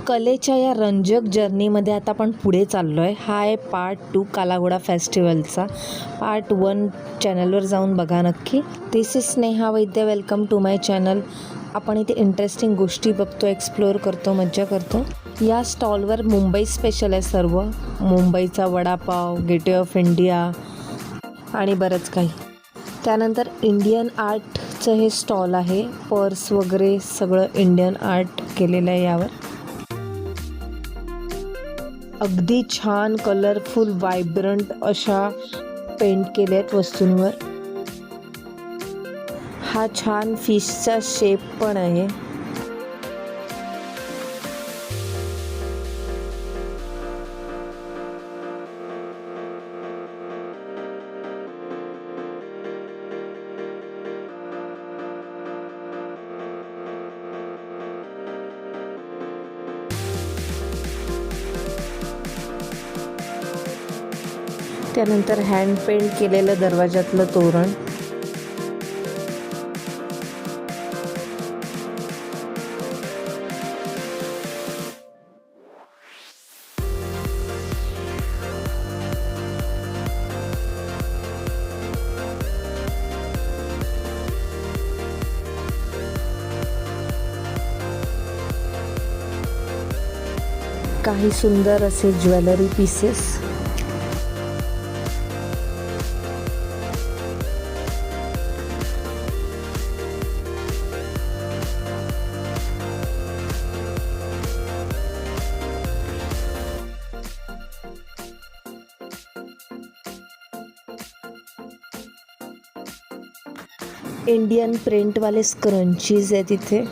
कलेच्या या रंजक जर्नीमध्ये आता आपण पुढे चाललो आहे. हा आहे पार्ट 2 कालाघोडा फेस्टिवलचा. पार्ट 1 चॅनलवर जाऊन बघा नक्की. This is Sneha Vaidya. Welcome to my channel. आपण इथे इंटरेस्टिंग गोष्टी बघतो, एक्सप्लोअर करतो, मज्जा करतो. या स्टॉलवर मुंबई स्पेशल आहे सर्व. मुंबईचा वडापाव, गेटवे ऑफ इंडिया आणि बरंच काही. त्यानंतर इंडियन आर्टचं हे स्टॉल आहे. पर्स वगैरे सगळं इंडियन आर्ट केलेलं आहे यावर. अगदी छान कलरफुल वायब्रंट अशा पेंट केले आहेत वस्तूंवर. हा छान फिशचा शेप पण आहे. त्यानंतर हँड पेंट केलेलं दरवाजातलं तोरण. काही सुंदर असे ज्वेलरी पीसेस. इंडियन प्रिंटवाले स्क्रंचीज आहेत इथे.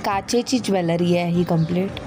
काचेची ज्वेलरी आहे ही कंप्लीट.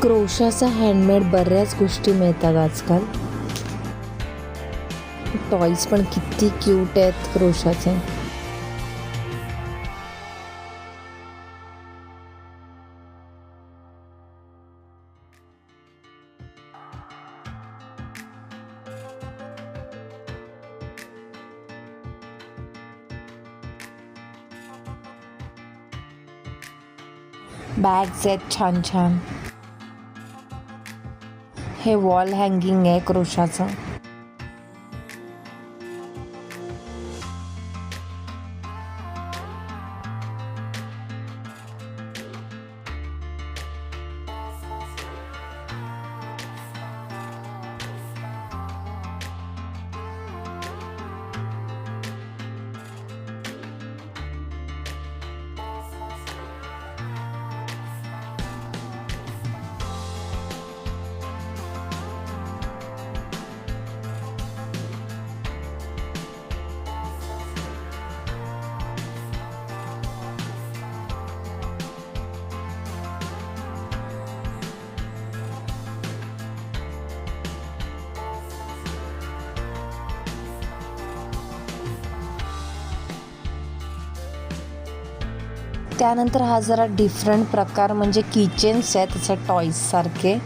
क्रोशाचा हँडमेड बऱ्याच गोष्टी मिळतात आजकाल. टॉईज पण किती क्यूट आहेत क्रोशाचे. बॅग्स आहेत छान छान. हे वॉल हँगिंग आहे क्रोशाचं. त्यानंतर हा जरा डिफरंट प्रकार म्हणजे किचन्स आहेत त्याच्या टॉईज सारखे.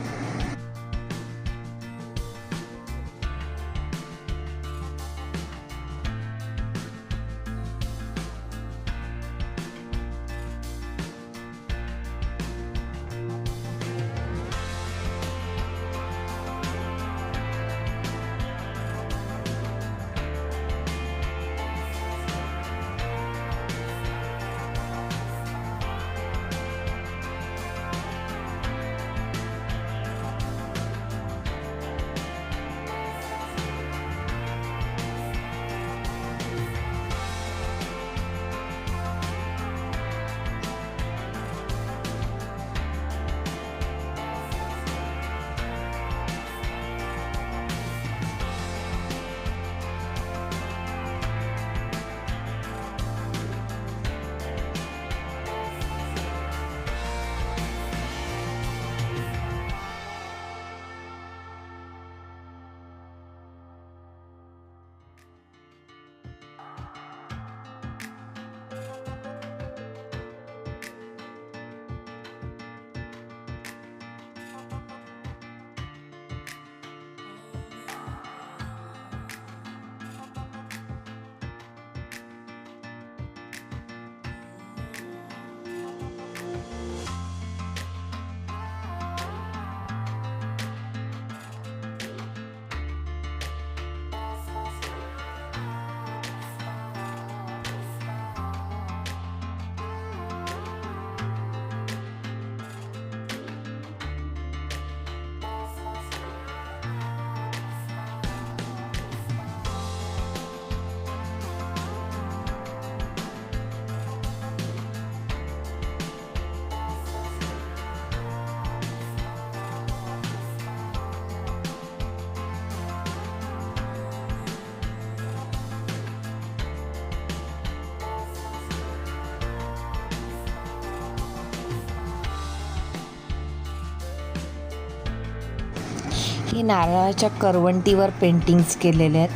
हे नारळाच्या करवंटीवर पेंटिंग्स केलेले आहेत.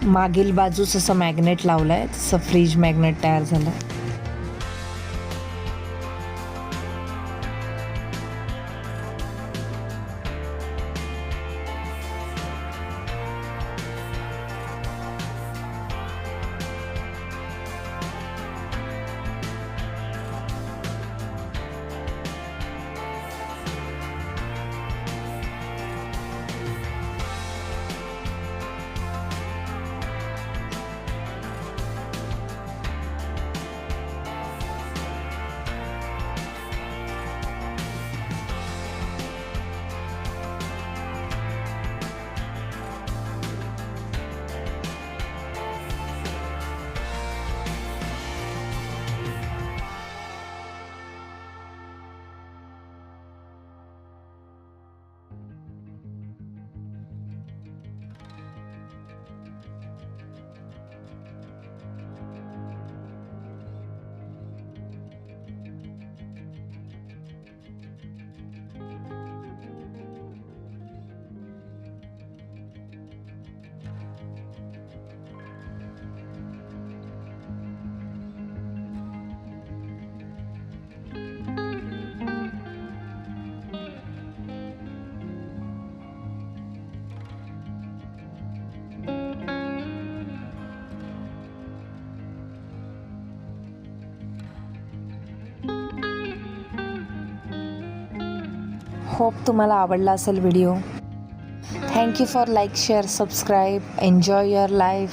मागील बाजूस असं मॅग्नेट लावलंय, तसं फ्रीज मॅग्नेट तयार झालं. होप तुम्हाला आवडला असेल video. Thank you for like share subscribe. Enjoy your life.